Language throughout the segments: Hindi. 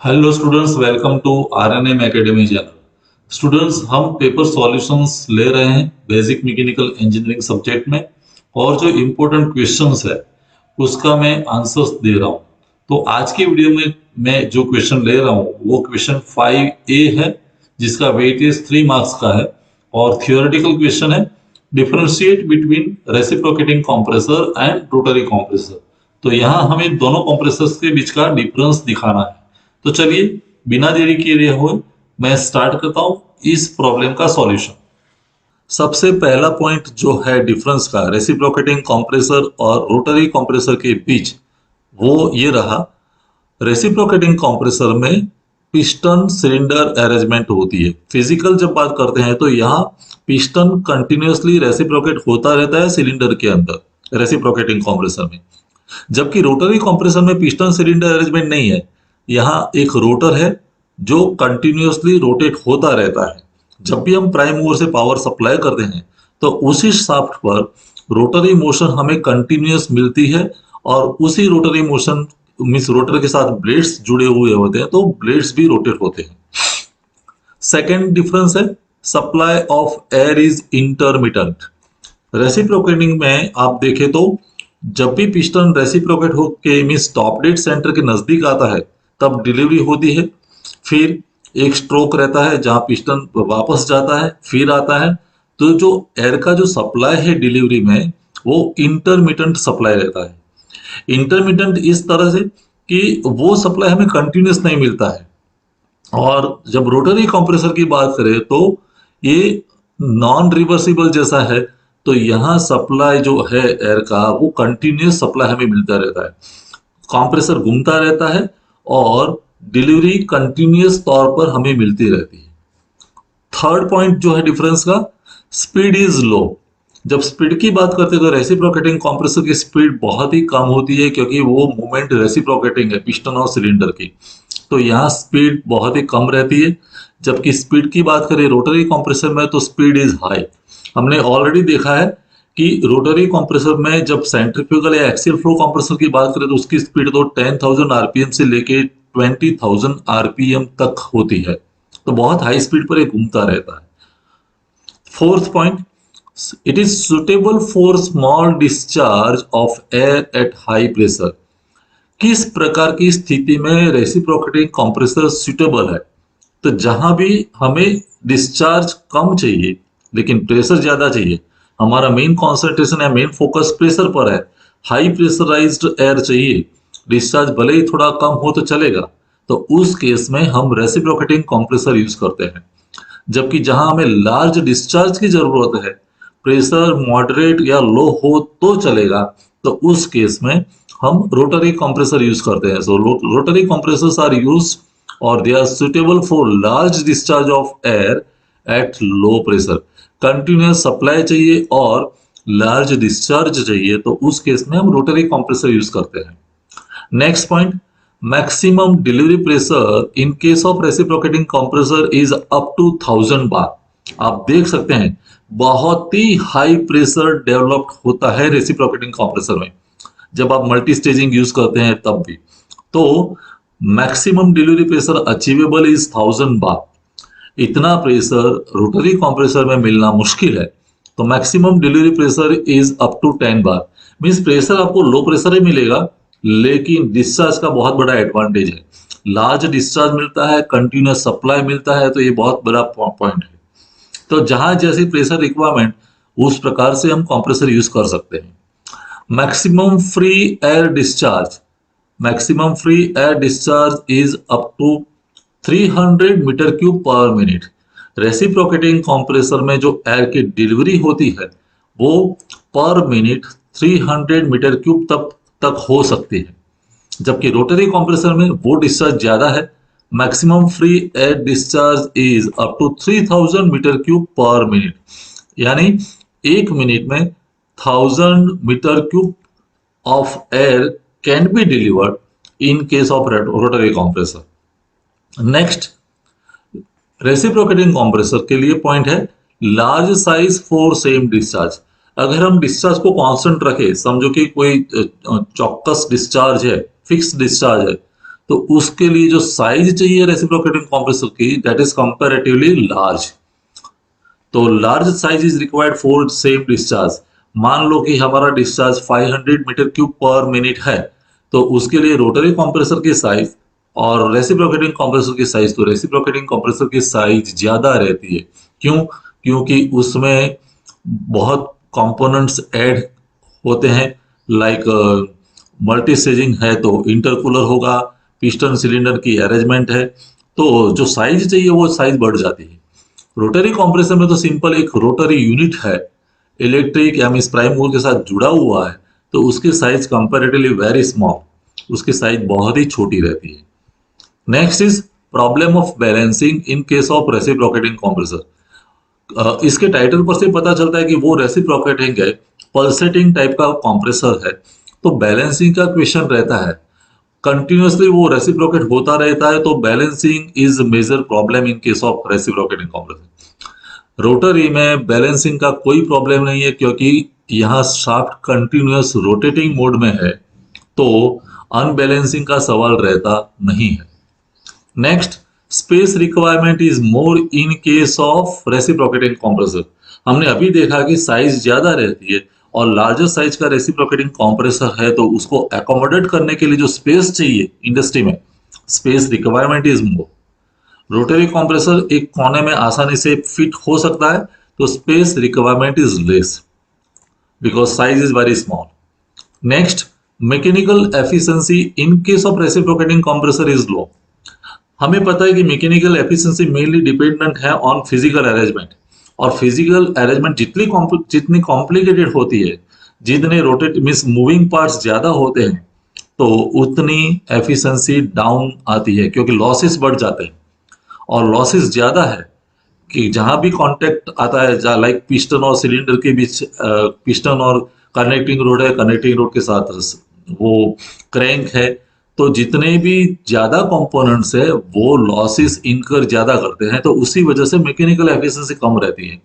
Hello students, welcome to RNM academy channel. Students, हम पेपर सॉल्यूशंस ले रहे हैं बेसिक मैकेनिकल इंजीनियरिंग सब्जेक्ट में। और जो इम्पोर्टेंट क्वेश्चंस है उसका मैं आंसर्स दे रहा हूँ। तो आज की वीडियो में मैं जो क्वेश्चन ले रहा हूँ वो क्वेश्चन 5A है, जिसका वेटेज 3 मार्क्स का है और थियोरेटिकल क्वेश्चन है। Differentiate between reciprocating compressor and rotary compressor. तो यहाँ हमें दोनों कंप्रेसर्स के बीच का डिफरेंस दिखाना है। तो चलिए, बिना देरी किए हुए मैं स्टार्ट करता हूं इस प्रॉब्लम का सॉल्यूशन। सबसे पहला पॉइंट जो है डिफरेंस का रेसिप्रोकेटिंग कंप्रेसर और रोटरी कंप्रेसर के बीच, वो ये रहा। रेसिप्रोकेटिंग कंप्रेसर में पिस्टन सिलेंडर अरेंजमेंट होती है। फिजिकल जब बात करते हैं तो यहाँ पिस्टन कंटिन्यूअसली रेसिप्रोकेट होता रहता है सिलेंडर के अंदर रेसिप्रोकेटिंग कंप्रेसर में। जबकि रोटरी कंप्रेसर में पिस्टन सिलेंडर अरेंजमेंट नहीं है। यहाँ एक रोटर है जो कंटिन्यूअसली रोटेट होता रहता है। जब भी हम प्राइम मूवर से पावर सप्लाई करते हैं तो उसी शाफ्ट पर रोटरी मोशन हमें कंटिन्यूअस मिलती है, और उसी रोटरी मोशन मीन्स रोटर के साथ ब्लेड्स जुड़े हुए होते हैं, तो ब्लेड्स भी रोटेट होते हैं। सेकेंड डिफरेंस है supply of air is intermittent. Reciprocating में आप देखें तो जब भी पिस्टन रेसिप्रोकेट होके मीन्स टॉप डेड सेंटर के नजदीक आता है तब डिलीवरी होती है। फिर एक स्ट्रोक रहता है जहां पिस्टन वापस जाता है फिर आता है। तो जो एयर का जो सप्लाई है डिलीवरी में, वो इंटरमिटेंट सप्लाई रहता है। इंटरमिटेंट इस तरह से कि वो सप्लाई हमें कंटिन्यूस नहीं मिलता है। और जब रोटरी कंप्रेसर की बात करें तो ये नॉन रिवर्सिबल जैसा है। तो यहाँ सप्लाई जो है एयर का वो कंटिन्यूस सप्लाई हमें मिलता रहता है। कंप्रेसर घूमता रहता है और डिलीवरी कंटिन्यूस तौर पर हमें मिलती रहती है। थर्ड पॉइंट जो है डिफरेंस का, स्पीड इज लो। जब स्पीड की बात करते हैं तो रेसिप्रोकेटिंग कंप्रेसर की स्पीड बहुत ही कम होती है, क्योंकि वो मूवमेंट रेसिप्रोकेटिंग है पिस्टन और सिलेंडर की। तो यहाँ स्पीड बहुत ही कम रहती है। जबकि स्पीड की बात करें रोटरी कंप्रेसर में तो स्पीड इज हाई। हमने ऑलरेडी देखा है कि रोटरी कंप्रेसर में जब सेंट्रीफ्यूगल या एक्सियल फ्लो कंप्रेसर की बात करें तो उसकी स्पीड तो 10,000 आरपीएम से लेके 20,000 आरपीएम तक होती है। तो बहुत हाई स्पीड पर ये घूमता रहता है। Fourth point, it is suitable for small discharge of air at high pressure. किस प्रकार की स्थिति में रेसिप्रोकेटिंग कंप्रेसर सुटेबल है? तो जहां भी हमें डिस्चार्ज कम चाहिए लेकिन प्रेशर ज्यादा चाहिए, हमारा मेन कॉन्सेंट्रेशन या मेन फोकस प्रेशर पर है, हाई प्रेशराइज्ड एयर चाहिए, डिस्चार्ज भले ही थोड़ा कम हो तो चलेगा, तो उस केस में हम रेसिप्रोकेटिंग कंप्रेसर यूज करते हैं। जबकि जहां हमें लार्ज डिस्चार्ज की जरूरत है, प्रेशर मॉडरेट या लो हो तो चलेगा, तो उस केस में हम रोटरी कंप्रेसर यूज करते हैं। So rotary compressors are used और they are suitable for large discharge of air at low pressure. Continuous supply चाहिए और लार्ज डिस्चार्ज चाहिए, तो उस केस में हम रोटरी कंप्रेसर यूज करते हैं। Next point, maximum delivery pressure in case of reciprocating compressor is up to 1000 bar. आप देख सकते हैं बहुत ही हाई प्रेशर डेवलप्ड होता है रेसिप्रोकेटिंग कंप्रेसर में जब आप मल्टी स्टेजिंग यूज करते हैं तब भी। तो maximum delivery pressure achievable is 1000 bar. इतना प्रेशर रोटरी कंप्रेसर में मिलना मुश्किल है। तो maximum delivery pressure is up to 10 bar. Means pressure आपको लो प्रेशर ही मिलेगा, लेकिन डिस्चार्ज का बहुत बड़ा एडवांटेज है। लार्ज डिस्चार्ज मिलता है, कंटिन्यूस सप्लाई मिलता है, तो ये बहुत बड़ा पॉइंट है। तो जहां जैसी प्रेशर रिक्वायरमेंट उस प्रकार से हम कंप्रेसर यूज कर सकते हैं। Maximum free air discharge, maximum free air discharge is up to 300 metre cube per minute. Reciprocating compressor में जो एयर की डिलीवरी होती है वो पर मिनट 300 मीटर क्यूब तक हो सकती है। जबकि रोटरी कंप्रेसर में वो डिस्चार्ज ज्यादा है। Maximum free air discharge is up to 3000 metre cube per minute. यानी एक मिनट में 1000 metre cube of air can be delivered in case of rotary compressor. Next, reciprocating compressor के लिए पॉइंट है large size for same discharge. अगर हम डिस्चार्ज को कांस्टेंट रखें, समझो कि कोई चौकस डिस्चार्ज है, फिक्स डिस्चार्ज है, तो उसके लिए जो साइज चाहिए रेसिप्रोकेटिंग कंप्रेसर की, दैट इज कंपैरेटिवली लार्ज। तो large size is required for same discharge. मान लो कि हमारा discharge 500 metre cube per minute है, तो उसके लिए रोटरी कंप्रेसर की साइज और रेसिप्रोकेटिंग कंप्रेसर की साइज, तो रेसिप्रोकेटिंग कंप्रेसर की साइज ज्यादा रहती है। क्यों? क्योंकि उसमें बहुत कंपोनेंट्स ऐड होते हैं, लाइक मल्टी स्टेजिंग है तो इंटरकूलर होगा, पिस्टन सिलेंडर की अरेंजमेंट है, तो जो साइज चाहिए वो साइज बढ़ जाती है। रोटरी कंप्रेसर में तो सिंपल एक रोटरी यूनिट है, इलेक्ट्रिक या मिस प्राइम मूवर के साथ जुड़ा हुआ है, तो उसकी साइज कंपैरेटिवली वेरी स्मॉल, उसकी साइज बहुत ही छोटी रहती है। Next is problem of balancing in case of reciprocating compressor. इसके टाइटल पर से पता चलता है कि वो रेसिप्रोकेटिंग है, पल्सेटिंग टाइप का कंप्रेसर है, तो बैलेंसिंग का क्वेश्चन रहता है। कंटिन्यूअसली वो रेसिप्रोकेट होता रहता है, तो balancing is major problem in case of reciprocating compressor. Rotary में बैलेंसिंग का कोई प्रॉब्लम नहीं है, क्योंकि यहाँ शाफ्ट कंटिन्यूअस रोटेटिंग मोड में है, तो अनबैलेंसिंग का सवाल रहता नहीं है। Next, space requirement is more in case of reciprocating compressor. हमने अभी देखा कि साइज ज्यादा रहती है, और लार्जर साइज का रेसिप्रोकेटिंग कंप्रेसर है, तो उसको एकोमोडेट करने के लिए जो स्पेस चाहिए इंडस्ट्री में, space requirement is more. Rotary compressor एक कोने में आसानी से फिट हो सकता है, तो space requirement is less because size is very small. Next, mechanical efficiency in case of reciprocating compressor is low. हमें पता है कि मैकेनिकल एफिशिएंसी मेनली डिपेंडेंट है ऑन फिजिकल अरेंजमेंट, और फिजिकल अरेंजमेंट जितनी कॉम्प्लिकेटेड होती है, जितने रोटेट मीन्स मूविंग पार्ट्स ज्यादा होते हैं, तो उतनी एफिशिएंसी डाउन आती है, क्योंकि लॉसेस बढ़ जाते हैं। और लॉसेस ज्यादा है कि जहां भी कांटेक्ट आता है, लाइक पिस्टन और सिलेंडर के बीच, पिस्टन और कनेक्टिंग रोड है, कनेक्टिंग रोड के साथ वो क्रैंक है, तो जितने भी ज्यादा कंपोनेंट्स है वो लॉसेस इनकर ज्यादा करते हैं, तो उसी वजह से मैकेनिकल एफिशिएंसी कम रहती है।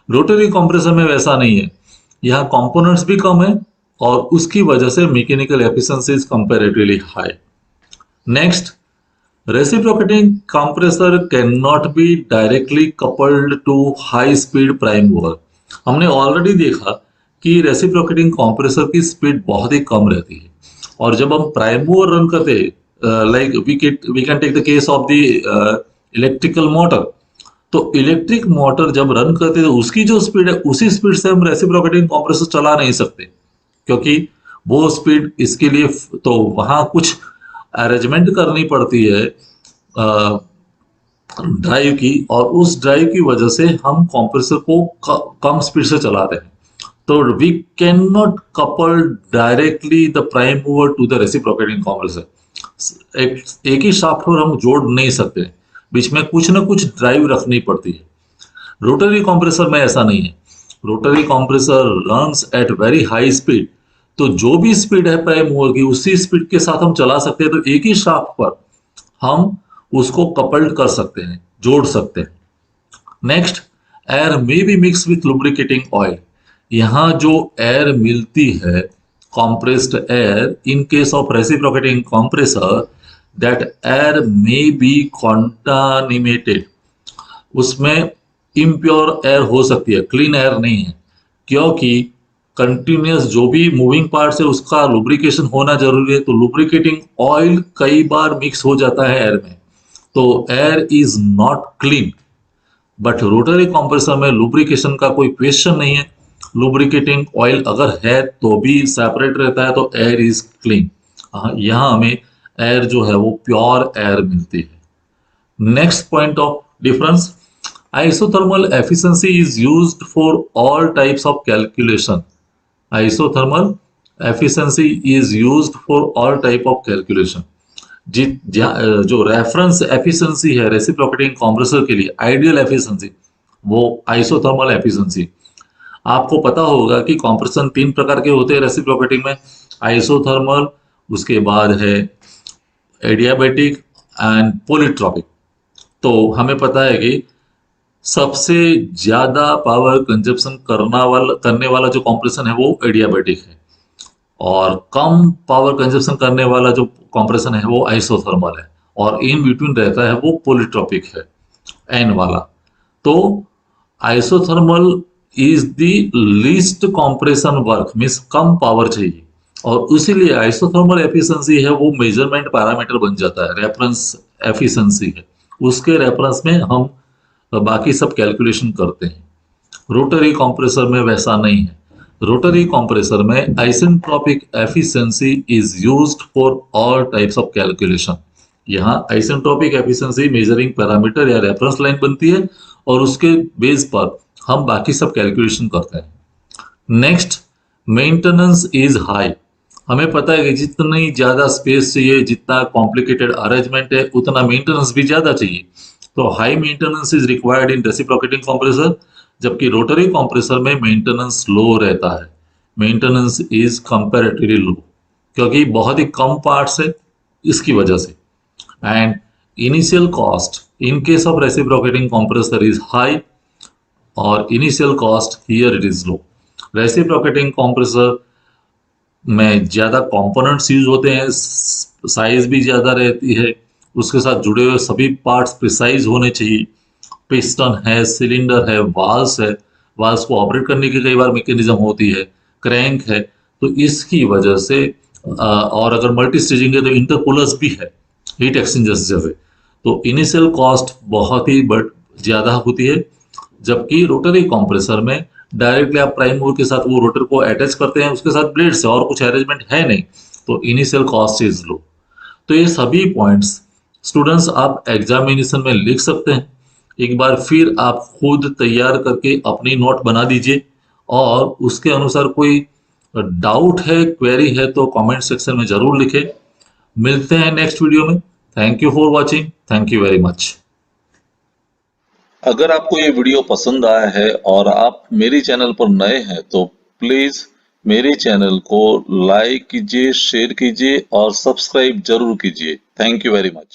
रोटरी कंप्रेसर में वैसा नहीं है, यहाँ कंपोनेंट्स भी कम है, और उसकी वजह से mechanical efficiency is comparatively high. Next, reciprocating compressor cannot be directly coupled to high speed prime mover। हमने ऑलरेडी देखा कि रेसिप्रोकेटिंग कंप्रेसर की स्पीड बहुत ही कम रहती है, और जब हम प्राइम मूवर रन करते हैं, like we can take the case of the electrical motor, तो इलेक्ट्रिक मोटर जब रन करते हैं तो उसकी जो स्पीड है उसी स्पीड से हम रेसिप्रोकेटिंग कंप्रेसर चला नहीं सकते, क्योंकि वो स्पीड इसके लिए, तो वहां कुछ अरेंजमेंट करनी पड़ती है ड्राइव की, और उस ड्राइव की वजह से हम कंप्रेसर को कम स्पीड से चलाते हैं। तो we can not couple directly the prime mover to the reciprocating compressor. एक ही शाफ्ट पर हम जोड़ नहीं सकते, बीच में कुछ ना कुछ ड्राइव रखनी पड़ती है। रोटरी कंप्रेसर में ऐसा नहीं है। Rotary compressor runs at very high speed, तो जो भी स्पीड है प्राइम मूवर की उसी स्पीड के साथ हम चला सकते हैं, तो एक ही शाफ्ट पर हम उसको कपल्ड कर सकते हैं, जोड़ सकते हैं। Next, air may be mix with lubricating oil. यहाँ जो एयर मिलती है, compressed air in case of reciprocating compressor, that air may be contaminated। उसमें इम्प्योर एयर हो सकती है, क्लीन एयर नहीं है, क्योंकि कंटिन्यूस जो भी मूविंग पार्ट्स है उसका लुब्रिकेशन होना जरूरी है, तो लुब्रिकेटिंग ऑयल कई बार मिक्स हो जाता है एयर में, तो air is not clean. But rotary compressor में लुब्रिकेशन का कोई क्वेश्चन नहीं है, लुब्रिकेटिंग ऑयल अगर है तो भी सेपरेट रहता है, तो एयर इज क्लीन। यहाँ हमें एयर जो है वो प्योर एयर मिलती है। Next point of difference, isothermal efficiency is used for all types of calculation। isothermal efficiency is used for all type of calculation। जो रेफरेंस एफिशिएंसी है रेसिप्रोकेटिंग कंप्रेसर के लिए, आइडियल एफिशिएंसी, वो आइसोथर्मल एफिशिएंसी। आपको पता होगा कि कंप्रेशन 3 प्रकार के होते हैं रेसिप्रोकेटिंग में, आइसोथर्मल, उसके बाद है एडियाबैटिक एंड पॉलीट्रॉपिक। तो हमें पता है कि सबसे ज्यादा पावर कंजप्शन करने वाला जो कंप्रेशन है वो एडियाबैटिक है, और कम पावर कंजप्शन करने वाला जो कंप्रेशन है वो आइसोथर्मल है, और इन बिटवीन रहता है वो पॉलीट्रॉपिक है, एन वाला। तो isothermal is the least compression work, means come power चाहिए, और इसीलिए आइसोथर्मल एफिशिएंसी है वो मेजरमेंट पैरामीटर बन जाता है, रेफरेंस एफिशिएंसी है, उसके रेफरेंस में हम बाकी सब कैलकुलेशन करते हैं। रोटरी कंप्रेसर में वैसा नहीं है। रोटरी कंप्रेसर में isentropic efficiency is used for all types of calculation. यहाँ आइसेंट्रोपिक एफिशिएंसी मेजरिंग पैरामीटर या रेफरेंस लाइन बनती है, और उसके बेस पर हम बाकी सब कैलकुलेशन करते हैं। Next, maintenance is high. हमें पता है कि जितनी ज्यादा स्पेस चाहिए, जितना कॉम्प्लिकेटेड अरेंजमेंट है, उतना मेंटेनेंस भी ज्यादा चाहिए। तो high maintenance is required in reciprocating compressor, जबकि रोटरी कंप्रेसर में मेंटेनेंस लो रहता है। मेंटेनेंस इज कंपैरेटिवली लो, क्योंकि बहुत ही कम पार्ट्स है, इसकी वजह से। And initial cost in case of reciprocating compressor is high, और initial cost here it is low. Reciprocating compressor में ज्यादा कंपोनेंट्स यूज होते हैं, साइज भी ज्यादा रहती है, उसके साथ जुड़े हुए सभी पार्ट्स प्रिसाइज होने चाहिए। पिस्टन है, सिलेंडर है, वाल्स है, वाल्स को ऑपरेट करने की कई बार मैकेनिज्म होती है, क्रैंक है, तो इसकी वजह से और अगर मल्टी स्टेजिंग है तो इंटरकूलर्स भी है, हीट एक्सचेंजर्स जब है, तो इनिशियल कॉस्ट बहुत ही ज्यादा होती है। जबकि रोटरी कंप्रेसर में डायरेक्टली आप प्राइम मूवर के साथ वो रोटर को अटैच करते हैं, उसके साथ ब्लेड्स है और कुछ अरेंजमेंट है नहीं, तो इनिशियल कॉस्ट इज लो। तो ये सभी पॉइंट्स स्टूडेंट्स आप एग्जामिनेशन में लिख सकते हैं। एक बार फिर आप खुद तैयार करके अपनी नोट बना दीजिए, और उसके अनुसार कोई डाउट है, क्वेरी है, तो कमेंट सेक्शन में जरूर लिखें। मिलते हैं नेक्स्ट वीडियो में। Thank you for watching, thank you very much. अगर आपको ये वीडियो पसंद आया है और आप मेरी चैनल पर नए हैं तो प्लीज मेरे चैनल को लाइक कीजिए, शेयर कीजिए और सब्सक्राइब जरूर कीजिए। Thank you very much.